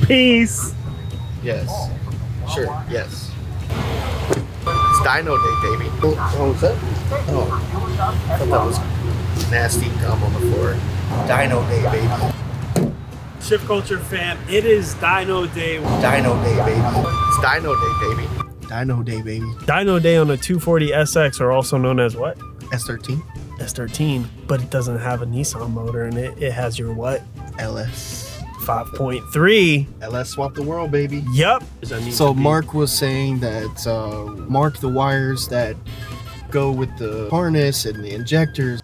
Peace. Yes. Sure. Yes. It's Dyno Day, baby. Oh, what's that? Oh, I thought that was nasty gum on the floor. Dyno Day, baby. Shift Culture fam, it is Dyno Day. Dyno Day, baby. It's Dyno Day, baby. Dyno Day, baby. Dyno Day on a 240 SX, or also known as what? S13. S13, but it doesn't have a Nissan motor in it. It has your what? LS. 5.3. LS swap the world, baby. Yep. So Mark was saying that mark the wires that go with the harness and the injectors.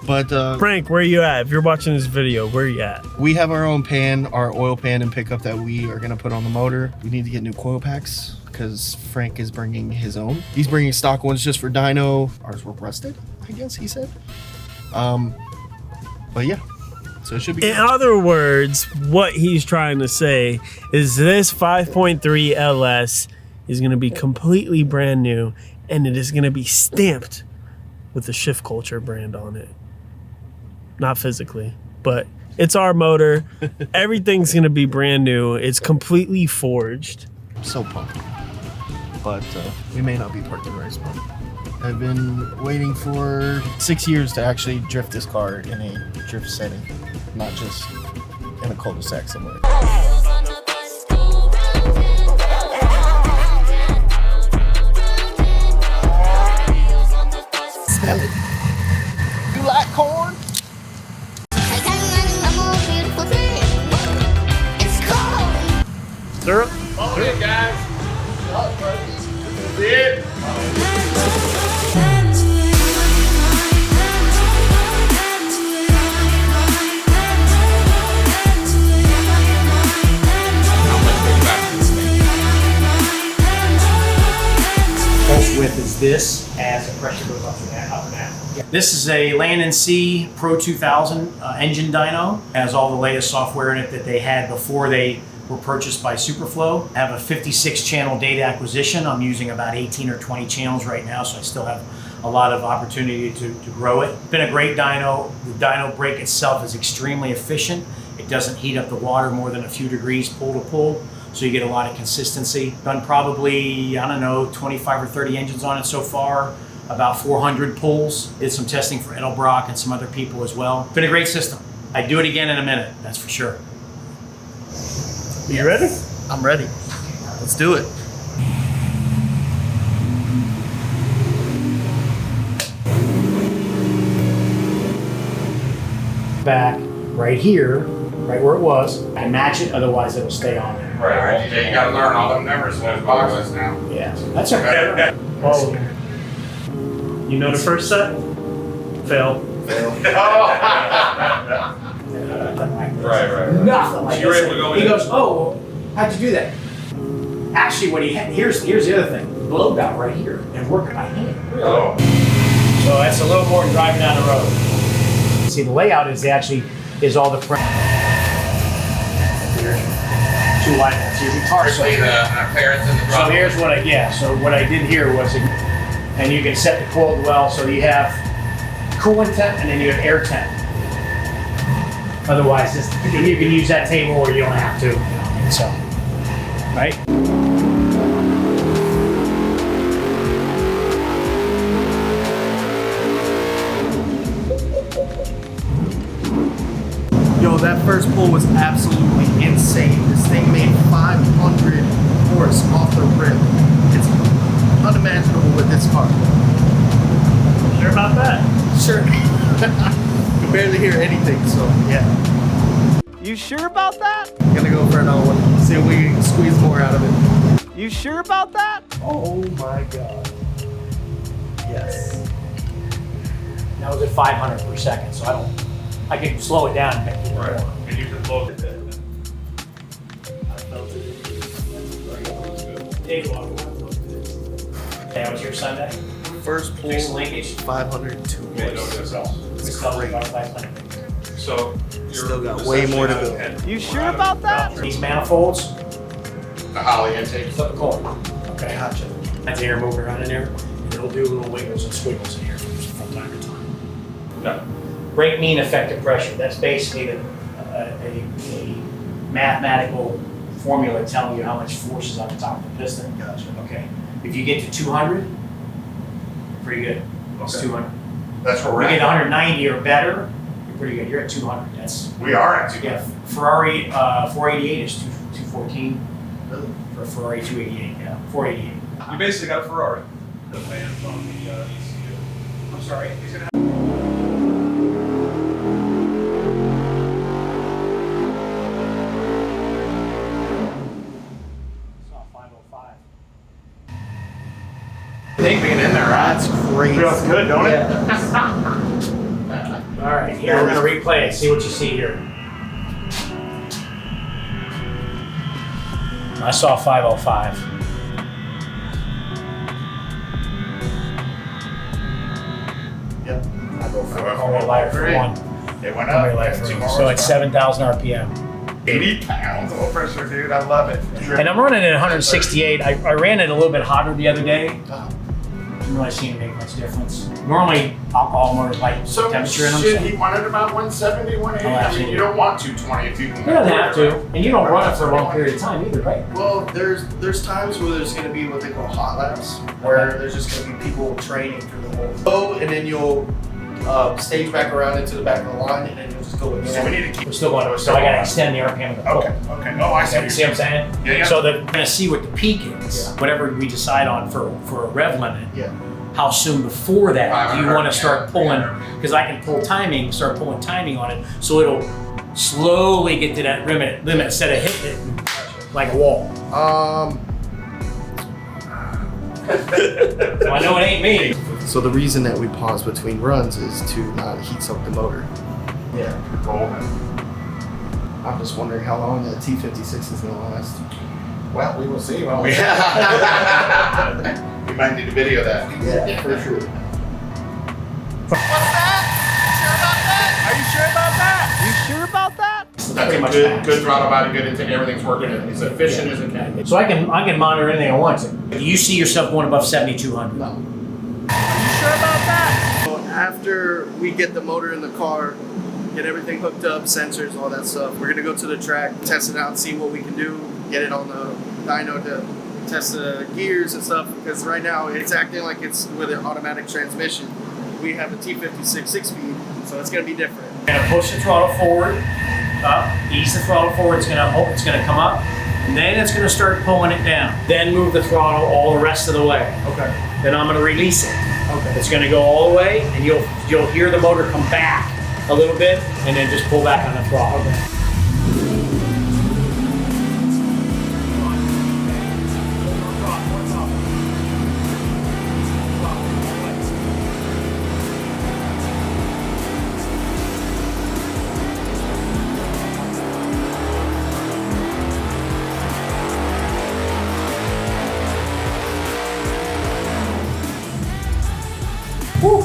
But Frank, where you at? If you're watching this video, where you at? we have our own pan, our oil pan and pickup that we are gonna put on the motor. We need to get new coil packs because Frank is bringing his own. He's bringing stock ones just for dyno. Ours were rusted, I guess he said. But yeah, so it should be. In other words, what he's trying to say is this 5.3 LS is going to be completely brand new, and it is going to be stamped with the Shift Culture brand on it. Not physically, but it's our motor. Everything's going to be brand new. It's completely forged. I'm so pumped. But we may not be parked in the right spot. I've been waiting for 6 years to actually drift this car in a drift setting, not just in a cul-de-sac somewhere. Smell it. You like corn? Syrup? Oh yeah, guys. This is it. Pulse width is this as the pressure goes up and down. This is a Land & Sea Pro 2000 engine dyno. Has all the latest software in it that they had before they were purchased by Superflow. I have a 56 channel data acquisition. I'm using about 18 or 20 channels right now, so I still have a lot of opportunity to grow it. It's been a great dyno. The dyno brake itself is extremely efficient. It doesn't heat up the water more than a few degrees pull to pull, so you get a lot of consistency. Done probably, I don't know, 25 or 30 engines on it so far, about 400 pulls. Did some testing for Edelbrock and some other people as well. Been a great system. I'd do it again in a minute, that's for sure. You ready? I'm ready. Let's do it. Back right here, right where it was, I match it, otherwise it'll stay on there. Right. You gotta learn all them numbers in those boxes now. Yeah, that's okay. Oh, you know the first set? Fail. Right. Nothing like You were this. able to go He in? goes, oh, well, how'd you do that? Actually, what he had, here's the other thing. Blowed out right here and working by hand. Oh. So that's a little more than driving down the road. See, the layout is all the frame. Two wide ones. Here's your tar Especially the clearance in the So front. here's what what I did here was, and you can set the coiled well, so you have coolant temp and then you have air temp. Otherwise, you can use that table or you don't have to. So, right? Yo, that first pull was absolutely insane. This thing made 500 horse off the rip. It's unimaginable with this car. Sure about that? Sure. You barely hear anything, so yeah. You sure about that? Gonna go for another one. See if we can squeeze more out of it. You sure about that? Oh my god. Yes. That was at 500 per second, so I can slow it down and make it more. Right. And you can load it. That was your Sunday? First pull, Fix the linkage? 502 Yeah, no, horse. that's It's About crazy. 500. So Still got way more to go. You sure about that? These manifolds, The Holly intake. flip a coin. Okay, gotcha. That's air moving around in there, and it'll do little wiggles and squiggles in here from time to time. No. Brake mean effective pressure. That's basically a mathematical formula telling you how much force is on the top of the piston. Gotcha. Okay. If you get to 200, pretty good. It's Okay. 200. That's where If we're you get at. 190 or better, you're pretty good. You're at 200. That's We are at 2. yeah. Ferrari 488 is 214. Really? For Ferrari 288, yeah, 488. You basically got a Ferrari. The fans on the ECU. I'm sorry. He's gonna It's not 505. Thing being in there, right? That's great. Feels good, don't it? All right, here we're gonna replay it. See what you see here. I saw 505. Yep. I go for Only light for one. It went Only up. light for one. So it's 7,000 RPM. 80 pounds. Low pressure, dude. I love it. And I'm running at 168. I ran it a little bit hotter the other day. Uh-huh. Didn't really seem to make much difference. Normally, alcohol more light So temperature in them. shit, So. he wanted about 170, 180. Oh, I mean, absolutely. you don't want 220 if you can. You don't have to, and you don't run it for a long period of time either, right? Well, there's times where there's going to be what they call hot laps, where there's just going to be people training through the whole flow, and then you'll stage back around into the back of the line, and then you'll just go again. So we need to keep. We're still going to, so I gotta extend the RPM of the pull. Okay. Okay. Oh, I see. Okay, see what I'm saying? Yeah, yeah. So we're gonna see what the peak is, Yeah. whatever we decide on for a rev limit. Yeah. How soon before that do you 500, want to start yeah, pulling? 300. Because I can pull timing, start pulling timing on it, so it'll slowly get to that limit instead of hitting it like a wall. So I know it ain't me. So the reason that we pause between runs is to not heat soak the motor. Yeah. Golden. I'm just wondering how long that T56 is going to last. Well, we will see, won't we? We might need to video that. Yeah, for sure. You sure about that? That's Pretty a much good, max. good throttle body, good into everything's working. It's efficient as it can. So I can monitor anything I want to. Do you see yourself going above 7,200? No. You sure about that? So after we get the motor in the car, get everything hooked up, sensors, all that stuff, we're gonna go to the track, test it out, see what we can do, get it on the dyno to test the gears and stuff, because right now it's acting like it's with an automatic transmission. We have a T56 6-speed, so it's gonna be different. Gonna push the throttle forward, up, ease the throttle forward, it's gonna come up, and then it's gonna start pulling it down. Then move the throttle all the rest of the way. Okay. Then I'm gonna release it. Okay. It's gonna go all the way, and you'll hear the motor come back a little bit, and then just pull back on the throttle. Woo!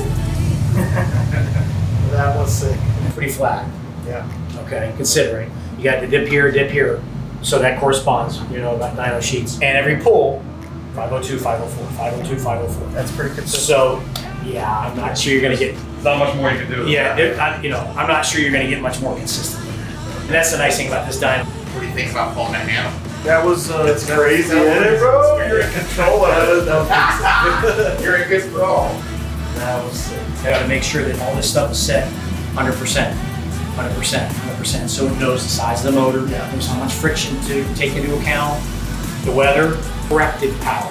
That was sick. Pretty flat. Yeah. Okay, considering you got the dip here, so that corresponds, about dyno sheets. And every pull, 502, 504, 502, 504. That's pretty consistent. So, yeah, I'm not sure you're gonna get. Not much more you can do. Yeah, I'm not sure you're gonna get much more consistent than that. And that's the nice thing about this dyno. What do you think about pulling that handle? That was It's crazy, isn't it, bro? You're in control of it. You're in control. That was sick. I gotta make sure that all this stuff is set 100%, 100%. So it knows the size of the motor, knows how much friction to take into account, the weather, corrected power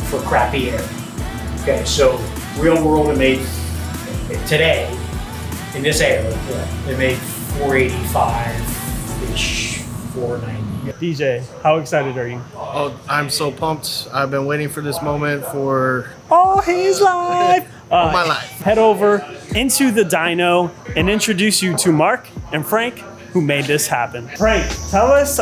for crappy air. Okay, so real world it made, today, in this era, it made 485-ish, 490. DJ, how excited are you? Oh, I'm so pumped. I've been waiting for this moment for All his life. all my life. Head over into the dyno and introduce you to Mark and Frank, who made this happen. Frank, tell us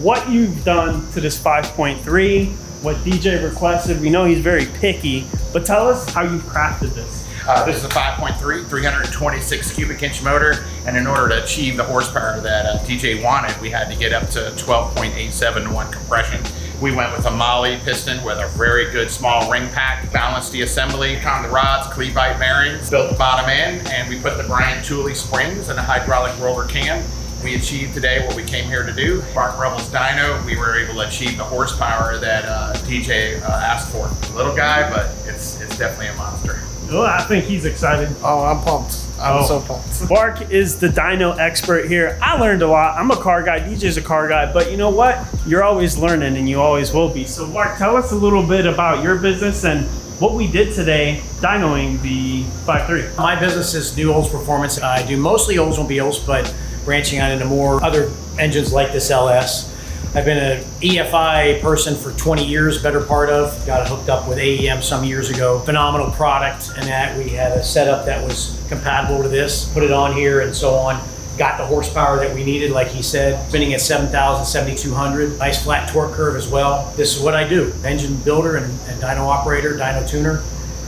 what you've done to this 5.3, what DJ requested. We know he's very picky, but tell us how you crafted this. This is a 5.3, 326 cubic inch motor, and in order to achieve the horsepower that DJ wanted, we had to get up to 12.87 to 1 compression. We went with a Molly piston with a very good small ring pack, balanced the assembly, found the rods, Cleveite bearings, built the bottom end, and we put the Brian Tooley springs and a hydraulic roller cam We achieved today what we came here to do. Bark Rebel's dyno, we were able to achieve the horsepower that DJ asked for. Little guy, but it's definitely a monster. Oh, I think he's excited. Oh, I'm pumped. I'm so pumped. Bark is the dyno expert here. I learned a lot. I'm a car guy, DJ's a car guy, but you know what? You're always learning and you always will be. So Bark, tell us a little bit about your business and what we did today dynoing the 5.3. My business is New Olds Performance. I do mostly Oldsmobiles, but branching out into more other engines like this LS. I've been an EFI person for 20 years, better part of. Got hooked up with AEM some years ago. Phenomenal product, and that we had a setup that was compatible to this. Put it on here and so on. Got the horsepower that we needed, like he said. Spinning at 7,000, 7,200. Nice flat torque curve as well. This is what I do. Engine builder and dyno operator, dyno tuner.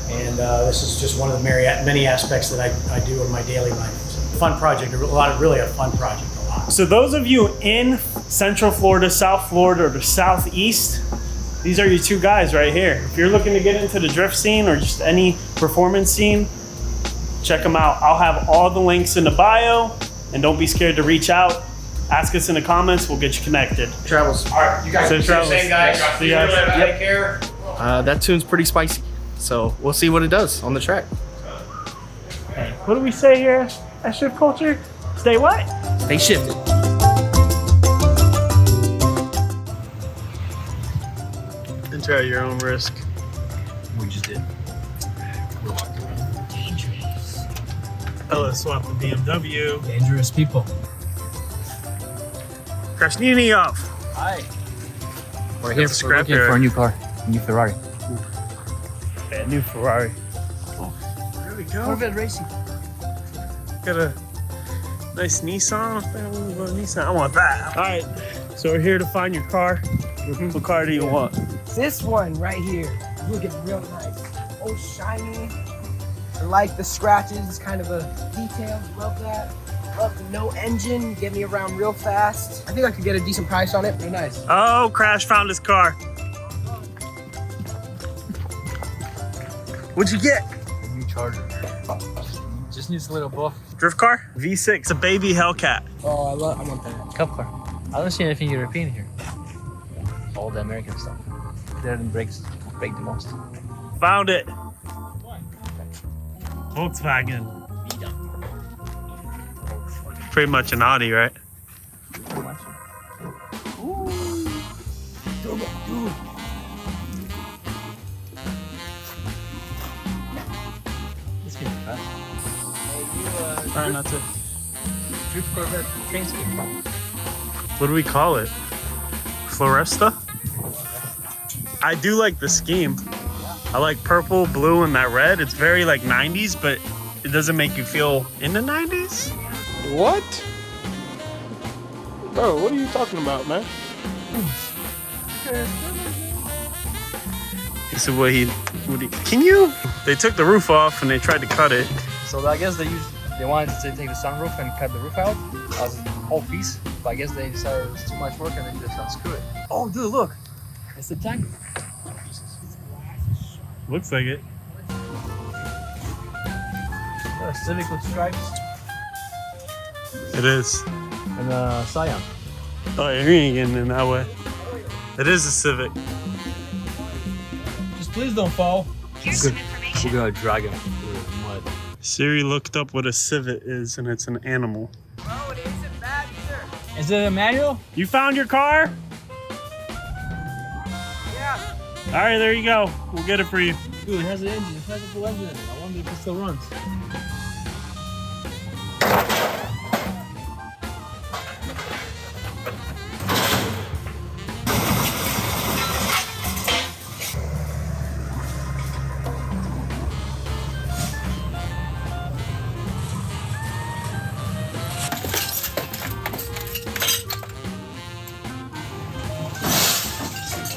And this is just one of the many aspects that I do in my daily life. So, fun project, really a fun project. So those of you in Central Florida, South Florida, or the Southeast, these are your two guys right here. If you're looking to get into the drift scene or just any performance scene, check them out. I'll have all the links in the bio, and don't be scared to reach out. Ask us in the comments, we'll get you connected. Travels. All right, you guys Safe are the travels. same guys. See you guys. Take care. That tune's pretty spicy, so we'll see what it does on the track. What do we say here at Shift Culture? Stay what? Stay shifted. Enter at your own risk. We just did. Dangerous. LS swap the BMW. Dangerous people. Krash off. Hi. We're here That's for, looking scrapyard. for a new car, a new Ferrari. Yeah, new Ferrari. There we go. Corvette racing. Got a nice Nissan. I want that. All right, so we're here to find your car. What car do you want? This one right here, looking real nice. Oh, shiny. I like the scratches, it's kind of a detail. Love that. Love the no engine, get me around real fast. I think I could get a decent price on it. Very nice. Oh, Krash found his car. What'd you get? A new Charger. Just needs a little buff. Drift car? V6, a baby Hellcat. Oh, I want that. Cup car. I don't see anything European here. All the American stuff. There the brakes break the most. Found it. Volkswagen. Pretty much an Audi, right? Pretty much. This can be fast. Try not to. Drift Corvette train scheme. What do we call it? Floresta? I do like the scheme. I like purple, blue, and that red. It's very like 90s, but it doesn't make you feel in the 90s. What? Bro, what are you talking about, man? So can you? They took the roof off and they tried to cut it. So I guess they wanted to take the sunroof and cut the roof out as a whole piece. But I guess they decided it was too much work and they just unscrew it. Oh, dude, look. It's the tank. Looks like it. Civic with stripes It is. and Scion. Oh, you're getting in that way. It is a Civic. Just please don't fall. We're gonna drag him through the mud. Siri looked up what a civet is, and it's an animal. Oh, it isn't bad either. Is it a manual? You found your car? Yeah. All right, there you go. We'll get it for you. Dude, it has an engine. It has a full engine in it. I wonder if it still runs.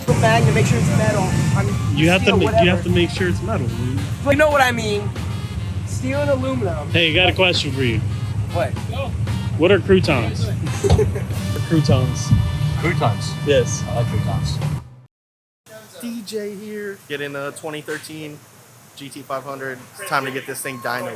Put mag to make sure it's metal. You have steel, to whatever. make sure it's metal. Dude. But you know what I mean. Steel and aluminum. Hey, I got a question for you. What? What are croutons? Croutons. Croutons. Yes. I like croutons. DJ here, getting a 2013 GT500. It's time to get this thing dyno.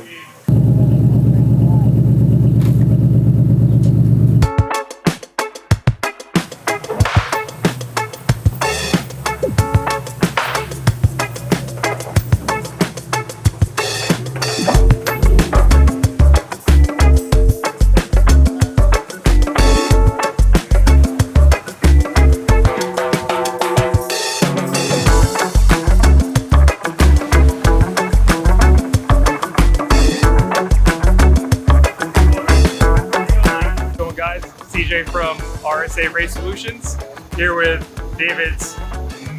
David from RSA Race Solutions, here with David's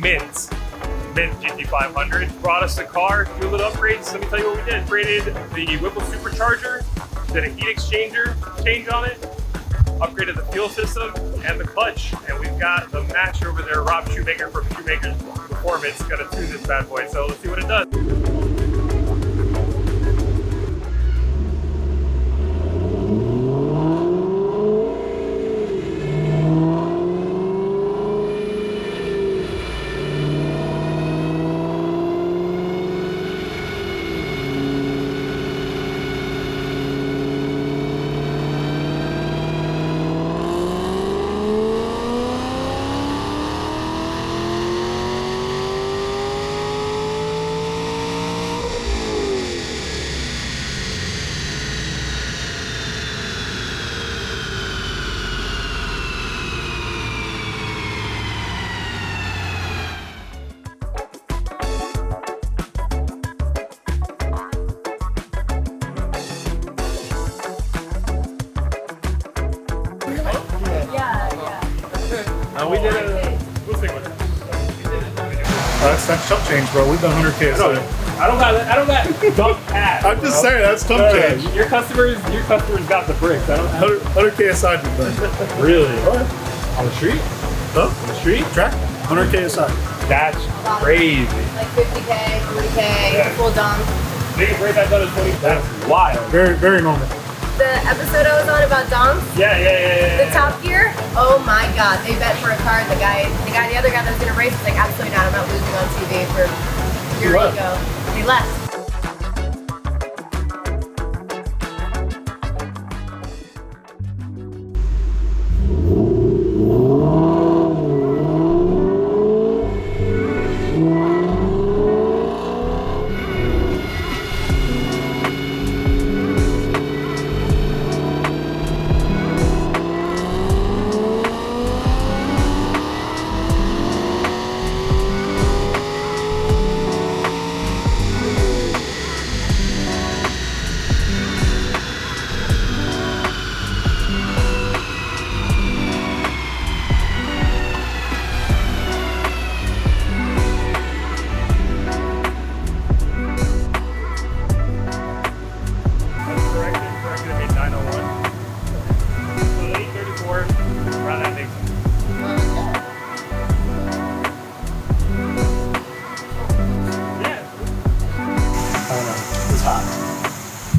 Mint GT500. Brought us the car, a few little upgrades. Let me tell you what we did. Upgraded the Whipple supercharger, did a heat exchanger change on it, upgraded the fuel system and the clutch. And we've got the master over there, Rob Shoemaker from Shoemaker's Performance, gonna tune this bad boy. So let's see what it does. We did a, we'll stick with it. That's chump change, bro. We've done 100K. So. I don't got dump ass. I'm just saying, that's chump change. Your customers got the bricks. I don't have 100K aside you've done. Really? What? On the street? Huh? On the street? Track? 100K aside. That's crazy. Like 50K, 40K, full dump. Biggest race I've done is 20. That's wild. Very, very normal. The episode I was on about dumps, Yeah. the Top Gear, oh my god, they bet for a car. The other guy that was gonna race was like, absolutely not, I'm not losing on TV for your ego. He left.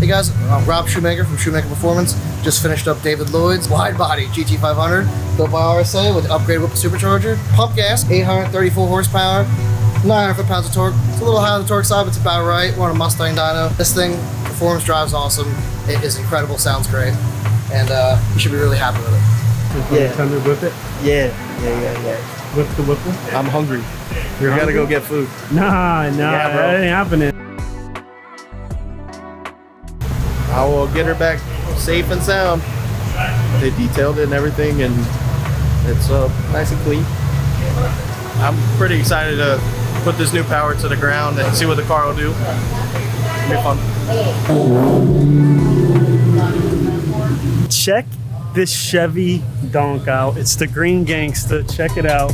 Hey guys, I'm Rob Shoemaker from Shoemaker Performance. Just finished up David Lloyd's wide body GT500 built by RSA with upgrade whip supercharger, pump gas, 834 horsepower, 900 foot-pounds of torque. It's a little high on the torque side, but it's about right. We're on a Mustang dyno. This thing performs, drives awesome. It is incredible, sounds great, and you should be really happy with it. Yeah. Time to whip it? Yeah. Whip the whipple? I'm hungry. You're gotta hungry? go get food. Nah, Yeah, bro. that ain't happening. I will get her back safe and sound. They detailed it and everything, and it's nice and clean. I'm pretty excited to put this new power to the ground and see what the car will do. It'll be fun. Check this Chevy donk out. It's the Green Gangsta. Check it out.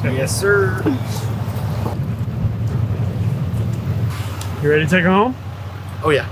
Yes, sir. You ready to take her home? Oh, yeah.